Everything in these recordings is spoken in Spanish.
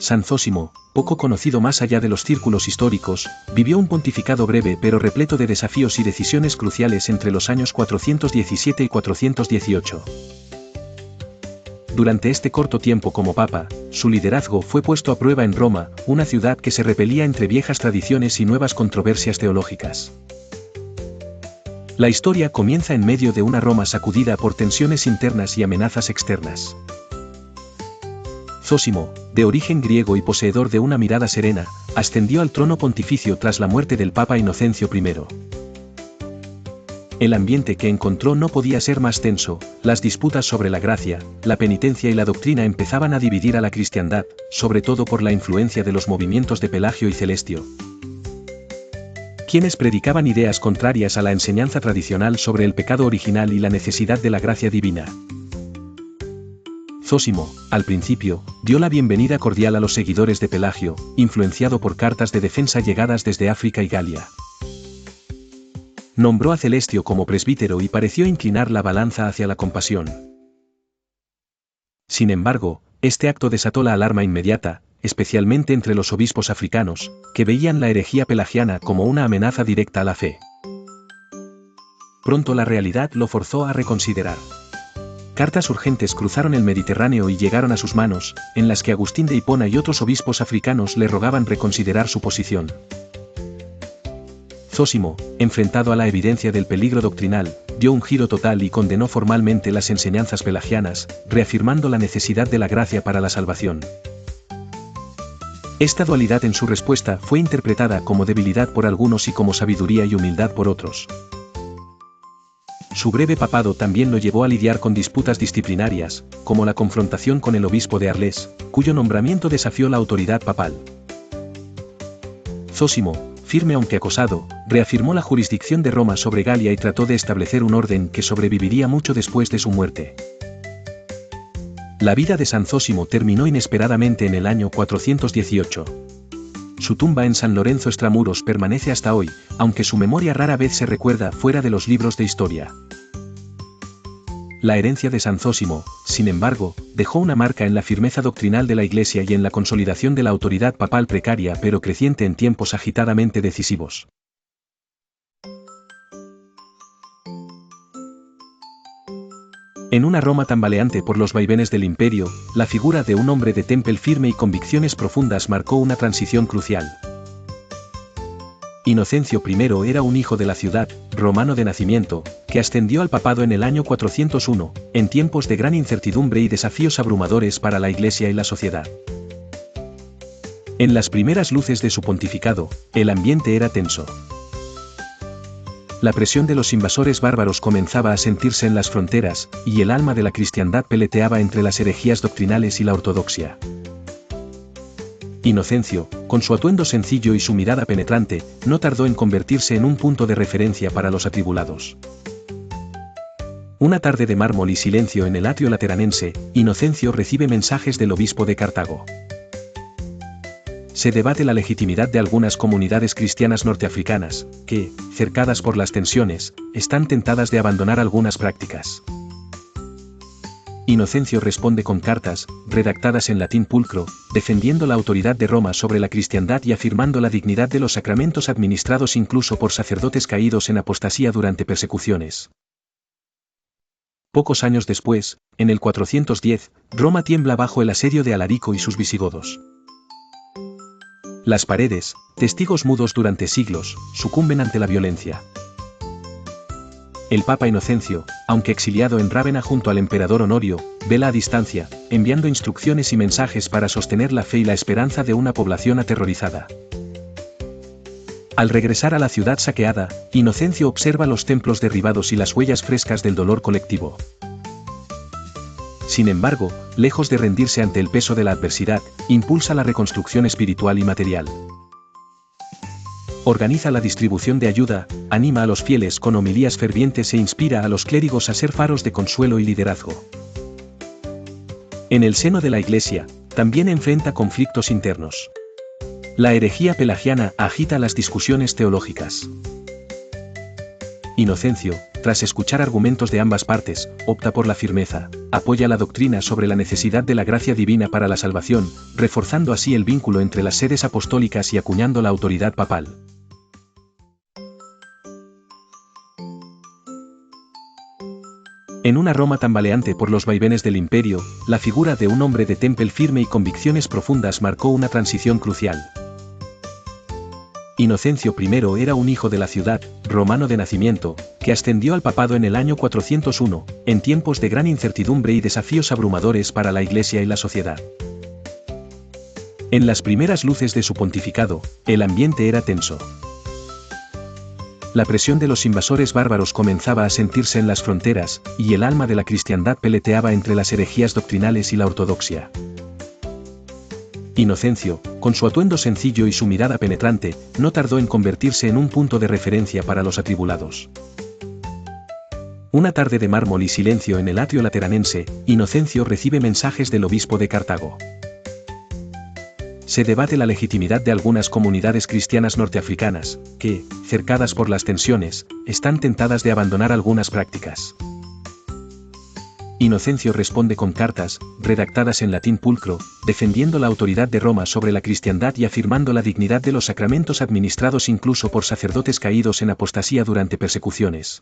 San Zósimo, poco conocido más allá de los círculos históricos, vivió un pontificado breve pero repleto de desafíos y decisiones cruciales entre los años 417 y 418. Durante este corto tiempo como papa, su liderazgo fue puesto a prueba en Roma, una ciudad que se repelía entre viejas tradiciones y nuevas controversias teológicas. La historia comienza en medio de una Roma sacudida por tensiones internas y amenazas externas. Zósimo, de origen griego y poseedor de una mirada serena, ascendió al trono pontificio tras la muerte del Papa Inocencio I. El ambiente que encontró no podía ser más tenso, las disputas sobre la gracia, la penitencia y la doctrina empezaban a dividir a la cristiandad, sobre todo por la influencia de los movimientos de Pelagio y Celestio, quienes predicaban ideas contrarias a la enseñanza tradicional sobre el pecado original y la necesidad de la gracia divina. Zósimo, al principio, dio la bienvenida cordial a los seguidores de Pelagio, influenciado por cartas de defensa llegadas desde África y Galia. Nombró a Celestio como presbítero y pareció inclinar la balanza hacia la compasión. Sin embargo, este acto desató la alarma inmediata, especialmente entre los obispos africanos, que veían la herejía pelagiana como una amenaza directa a la fe. Pronto la realidad lo forzó a reconsiderar. Cartas urgentes cruzaron el Mediterráneo y llegaron a sus manos, en las que Agustín de Hipona y otros obispos africanos le rogaban reconsiderar su posición. Zósimo, enfrentado a la evidencia del peligro doctrinal, dio un giro total y condenó formalmente las enseñanzas pelagianas, reafirmando la necesidad de la gracia para la salvación. Esta dualidad en su respuesta fue interpretada como debilidad por algunos y como sabiduría y humildad por otros. Su breve papado también lo llevó a lidiar con disputas disciplinarias, como la confrontación con el obispo de Arles, cuyo nombramiento desafió la autoridad papal. Zósimo, firme aunque acosado, reafirmó la jurisdicción de Roma sobre Galia y trató de establecer un orden que sobreviviría mucho después de su muerte. La vida de San Zósimo terminó inesperadamente en el año 418. Su tumba en San Lorenzo Extramuros permanece hasta hoy, aunque su memoria rara vez se recuerda fuera de los libros de historia. La herencia de San Zósimo, sin embargo, dejó una marca en la firmeza doctrinal de la Iglesia y en la consolidación de la autoridad papal precaria pero creciente en tiempos agitadamente decisivos. En una Roma tambaleante por los vaivenes del imperio, la figura de un hombre de temple firme y convicciones profundas marcó una transición crucial. Inocencio I era un hijo de la ciudad, romano de nacimiento, que ascendió al papado en el año 401, en tiempos de gran incertidumbre y desafíos abrumadores para la Iglesia y la sociedad. En las primeras luces de su pontificado, el ambiente era tenso. La presión de los invasores bárbaros comenzaba a sentirse en las fronteras, y el alma de la cristiandad peleteaba entre las herejías doctrinales y la ortodoxia. Inocencio, con su atuendo sencillo y su mirada penetrante, no tardó en convertirse en un punto de referencia para los atribulados. Una tarde de mármol y silencio en el atrio lateranense, Inocencio recibe mensajes del obispo de Cartago. Se debate la legitimidad de algunas comunidades cristianas norteafricanas, que, cercadas por las tensiones, están tentadas de abandonar algunas prácticas. Inocencio responde con cartas, redactadas en latín pulcro, defendiendo la autoridad de Roma sobre la cristiandad y afirmando la dignidad de los sacramentos administrados incluso por sacerdotes caídos en apostasía durante persecuciones. Pocos años después, en el 410, Roma tiembla bajo el asedio de Alarico y sus visigodos. Las paredes, testigos mudos durante siglos, sucumben ante la violencia. El Papa Inocencio, aunque exiliado en Rávena junto al emperador Honorio, vela a distancia, enviando instrucciones y mensajes para sostener la fe y la esperanza de una población aterrorizada. Al regresar a la ciudad saqueada, Inocencio observa los templos derribados y las huellas frescas del dolor colectivo. Sin embargo, lejos de rendirse ante el peso de la adversidad, impulsa la reconstrucción espiritual y material. Organiza la distribución de ayuda, anima a los fieles con homilías fervientes e inspira a los clérigos a ser faros de consuelo y liderazgo. En el seno de la Iglesia, también enfrenta conflictos internos. La herejía pelagiana agita las discusiones teológicas. Inocencio, tras escuchar argumentos de ambas partes, opta por la firmeza. apoya la doctrina sobre la necesidad de la gracia divina para la salvación, reforzando así el vínculo entre las sedes apostólicas y acuñando la autoridad papal. En una Roma tambaleante por los vaivenes del imperio, la figura de un hombre de temple firme y convicciones profundas marcó una transición crucial. Inocencio I era un hijo de la ciudad, romano de nacimiento, que ascendió al papado en el año 401, en tiempos de gran incertidumbre y desafíos abrumadores para la Iglesia y la sociedad. En las primeras luces de su pontificado, el ambiente era tenso. La presión de los invasores bárbaros comenzaba a sentirse en las fronteras, y el alma de la cristiandad peleteaba entre las herejías doctrinales y la ortodoxia. Inocencio, con su atuendo sencillo y su mirada penetrante, no tardó en convertirse en un punto de referencia para los atribulados. Una tarde de mármol y silencio en el atrio lateranense, Inocencio recibe mensajes del obispo de Cartago. Se debate la legitimidad de algunas comunidades cristianas norteafricanas, que, cercadas por las tensiones, están tentadas de abandonar algunas prácticas. Inocencio responde con cartas, redactadas en latín pulcro, defendiendo la autoridad de Roma sobre la cristiandad y afirmando la dignidad de los sacramentos administrados incluso por sacerdotes caídos en apostasía durante persecuciones.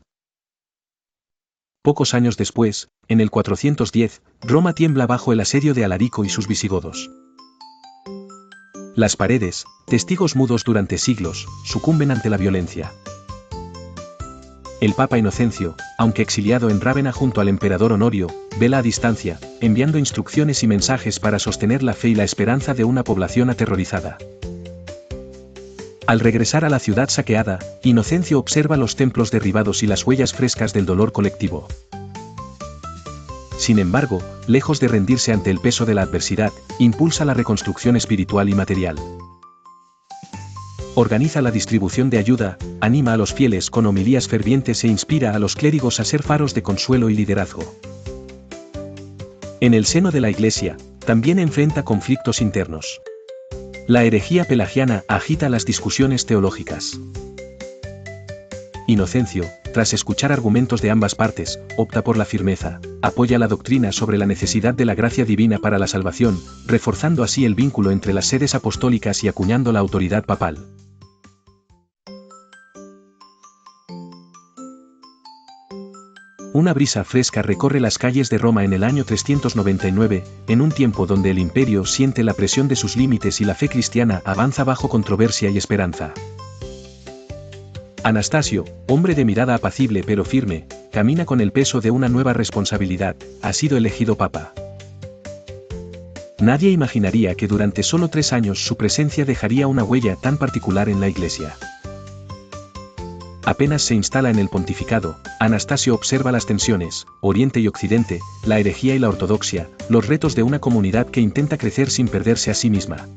Pocos años después, en el 410, Roma tiembla bajo el asedio de Alarico y sus visigodos. Las paredes, testigos mudos durante siglos, sucumben ante la violencia. El Papa Inocencio, aunque exiliado en Rávena junto al emperador Honorio, vela a distancia, enviando instrucciones y mensajes para sostener la fe y la esperanza de una población aterrorizada. Al regresar a la ciudad saqueada, Inocencio observa los templos derribados y las huellas frescas del dolor colectivo. Sin embargo, lejos de rendirse ante el peso de la adversidad, impulsa la reconstrucción espiritual y material. Organiza la distribución de ayuda, anima a los fieles con homilías fervientes e inspira a los clérigos a ser faros de consuelo y liderazgo. En el seno de la Iglesia, también enfrenta conflictos internos. La herejía pelagiana agita las discusiones teológicas. Inocencio, tras escuchar argumentos de ambas partes, opta por la firmeza, apoya la doctrina sobre la necesidad de la gracia divina para la salvación, reforzando así el vínculo entre las sedes apostólicas y acuñando la autoridad papal. Una brisa fresca recorre las calles de Roma en el año 399, en un tiempo donde el imperio siente la presión de sus límites y la fe cristiana avanza bajo controversia y esperanza. Anastasio, hombre de mirada apacible pero firme, camina con el peso de una nueva responsabilidad, ha sido elegido papa. Nadie imaginaría que durante solo 3 años su presencia dejaría una huella tan particular en la Iglesia. Apenas se instala en el pontificado, Anastasio observa las tensiones, Oriente y Occidente, la herejía y la ortodoxia, los retos de una comunidad que intenta crecer sin perderse a sí misma.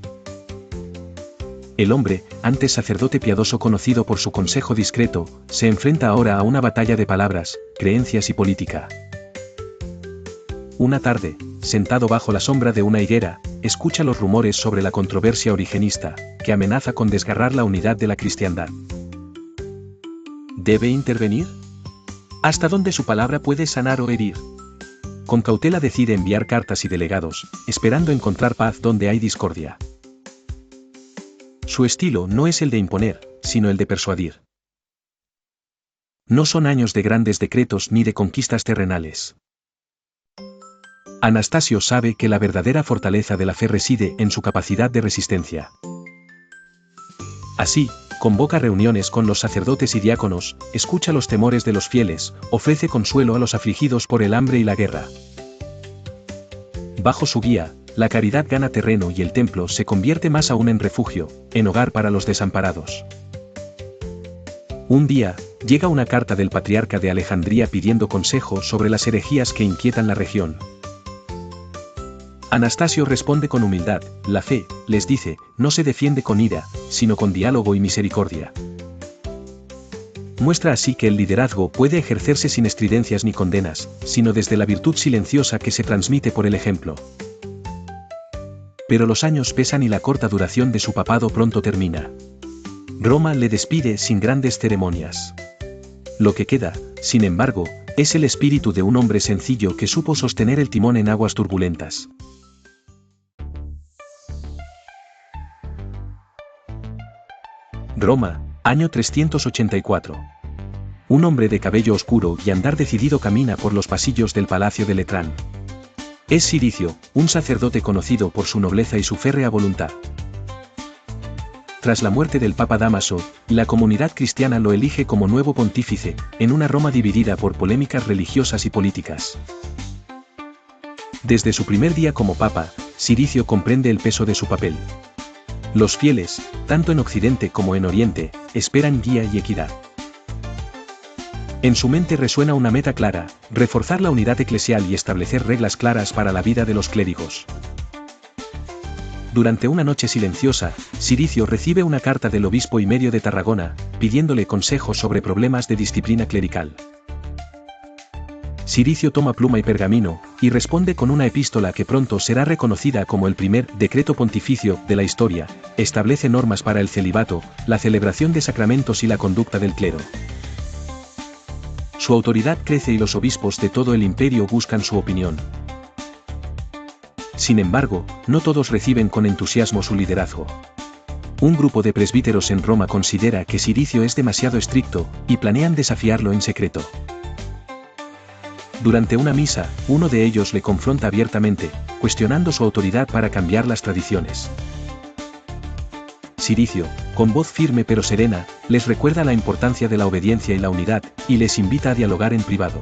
El hombre, antes sacerdote piadoso conocido por su consejo discreto, se enfrenta ahora a una batalla de palabras, creencias y política. Una tarde, sentado bajo la sombra de una higuera, escucha los rumores sobre la controversia origenista, que amenaza con desgarrar la unidad de la cristiandad. ¿Debe intervenir? ¿Hasta dónde su palabra puede sanar o herir? Con cautela decide enviar cartas y delegados, esperando encontrar paz donde hay discordia. Su estilo no es el de imponer, sino el de persuadir. No son años de grandes decretos ni de conquistas terrenales. Anastasio sabe que la verdadera fortaleza de la fe reside en su capacidad de resistencia. Así, convoca reuniones con los sacerdotes y diáconos, escucha los temores de los fieles, ofrece consuelo a los afligidos por el hambre y la guerra. Bajo su guía, la caridad gana terreno y el templo se convierte más aún en refugio, en hogar para los desamparados. Un día, llega una carta del patriarca de Alejandría pidiendo consejo sobre las herejías que inquietan la región. Anastasio responde con humildad, la fe, les dice, no se defiende con ira, sino con diálogo y misericordia. Muestra así que el liderazgo puede ejercerse sin estridencias ni condenas, sino desde la virtud silenciosa que se transmite por el ejemplo. Pero los años pesan y la corta duración de su papado pronto termina. Roma le despide sin grandes ceremonias. Lo que queda, sin embargo, Es el espíritu de un hombre sencillo que supo sostener el timón en aguas turbulentas. Roma, año 384. Un hombre de cabello oscuro y andar decidido camina por los pasillos del palacio de Letrán. Es Ciricio, un sacerdote conocido por su nobleza y su férrea voluntad. Tras la muerte del Papa Dámaso, la comunidad cristiana lo elige como nuevo pontífice, en una Roma dividida por polémicas religiosas y políticas. Desde su primer día como papa, Ciricio comprende el peso de su papel. Los fieles, tanto en Occidente como en Oriente, esperan guía y equidad. En su mente resuena una meta clara: reforzar la unidad eclesial y establecer reglas claras para la vida de los clérigos. Durante una noche silenciosa, Ciricio recibe una carta del obispo Imerio de Tarragona, pidiéndole consejos sobre problemas de disciplina clerical. Ciricio toma pluma y pergamino, y responde con una epístola que pronto será reconocida como el primer decreto pontificio de la historia. Establece normas para el celibato, la celebración de sacramentos y la conducta del clero. Su autoridad crece y los obispos de todo el imperio buscan su opinión. Sin embargo, no todos reciben con entusiasmo su liderazgo. Un grupo de presbíteros en Roma considera que Ciricio es demasiado estricto, y planean desafiarlo en secreto. Durante una misa, uno de ellos le confronta abiertamente, cuestionando su autoridad para cambiar las tradiciones. Ciricio, con voz firme pero serena, les recuerda la importancia de la obediencia y la unidad, y les invita a dialogar en privado.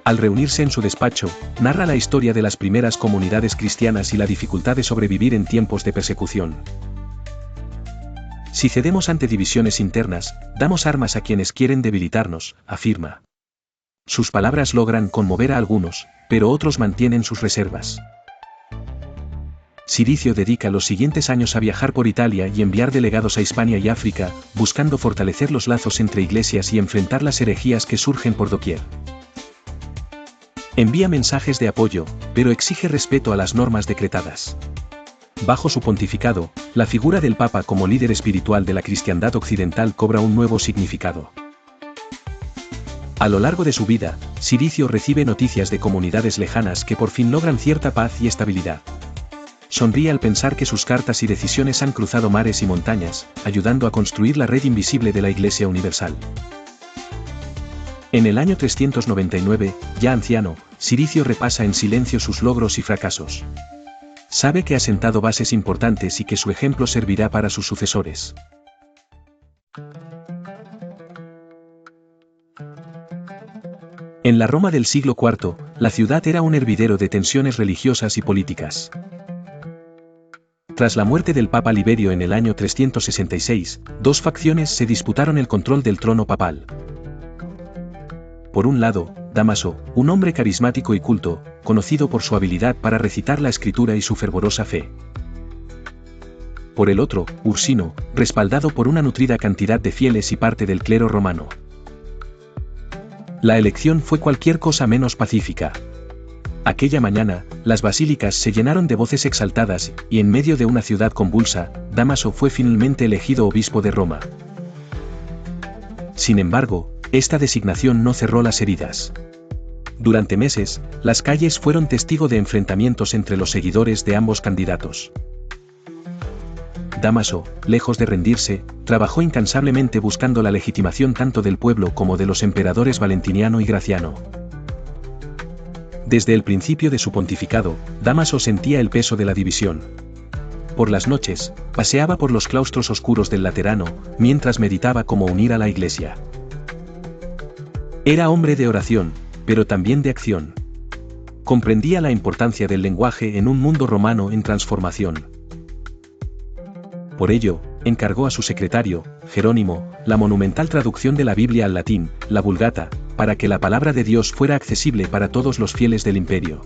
Al reunirse en su despacho, narra la historia de las primeras comunidades cristianas y la dificultad de sobrevivir en tiempos de persecución. Si cedemos ante divisiones internas, damos armas a quienes quieren debilitarnos, afirma. Sus palabras logran conmover a algunos, pero otros mantienen sus reservas. Ciricio dedica los siguientes años a viajar por Italia y enviar delegados a Hispania y África, buscando fortalecer los lazos entre iglesias y enfrentar las herejías que surgen por doquier. Envía mensajes de apoyo, pero exige respeto a las normas decretadas. Bajo su pontificado, la figura del Papa como líder espiritual de la cristiandad occidental cobra un nuevo significado. A lo largo de su vida, Ciricio recibe noticias de comunidades lejanas que por fin logran cierta paz y estabilidad. Sonríe al pensar que sus cartas y decisiones han cruzado mares y montañas, ayudando a construir la red invisible de la Iglesia Universal. En el año 399, ya anciano, Ciricio repasa en silencio sus logros y fracasos. Sabe que ha sentado bases importantes y que su ejemplo servirá para sus sucesores. En la Roma del siglo IV, la ciudad era un hervidero de tensiones religiosas y políticas. Tras la muerte del Papa Liberio en el año 366, dos facciones se disputaron el control del trono papal. Por un lado, Dámaso, un hombre carismático y culto, conocido por su habilidad para recitar la escritura y su fervorosa fe. Por el otro, Ursino, respaldado por una nutrida cantidad de fieles y parte del clero romano. La elección fue cualquier cosa menos pacífica. Aquella mañana, las basílicas se llenaron de voces exaltadas, y en medio de una ciudad convulsa, Dámaso fue finalmente elegido obispo de Roma. Sin embargo, esta designación no cerró las heridas. Durante meses, las calles fueron testigo de enfrentamientos entre los seguidores de ambos candidatos. Dámaso, lejos de rendirse, trabajó incansablemente buscando la legitimación tanto del pueblo como de los emperadores Valentiniano y Graciano. Desde el principio de su pontificado, Dámaso sentía el peso de la división. Por las noches, paseaba por los claustros oscuros del Laterano, mientras meditaba cómo unir a la Iglesia. Era hombre de oración, pero también de acción. Comprendía la importancia del lenguaje en un mundo romano en transformación. Por ello, encargó a su secretario, Jerónimo, la monumental traducción de la Biblia al latín, la Vulgata, para que la palabra de Dios fuera accesible para todos los fieles del imperio.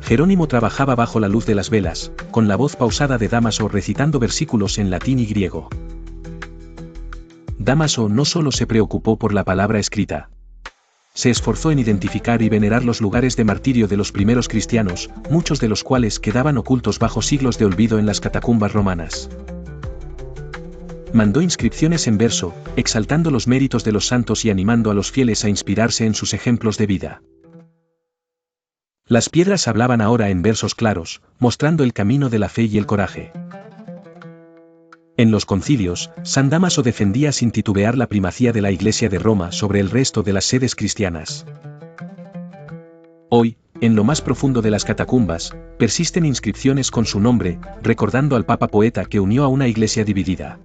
Jerónimo trabajaba bajo la luz de las velas, con la voz pausada de Dámaso recitando versículos en latín y griego. Dámaso no solo se preocupó por la palabra escrita. Se esforzó en identificar y venerar los lugares de martirio de los primeros cristianos, muchos de los cuales quedaban ocultos bajo siglos de olvido en las catacumbas romanas. Mandó inscripciones en verso, exaltando los méritos de los santos y animando a los fieles a inspirarse en sus ejemplos de vida. Las piedras hablaban ahora en versos claros, mostrando el camino de la fe y el coraje. En los concilios, San Dámaso defendía sin titubear la primacía de la Iglesia de Roma sobre el resto de las sedes cristianas. Hoy, en lo más profundo de las catacumbas, persisten inscripciones con su nombre, recordando al Papa poeta que unió a una Iglesia dividida.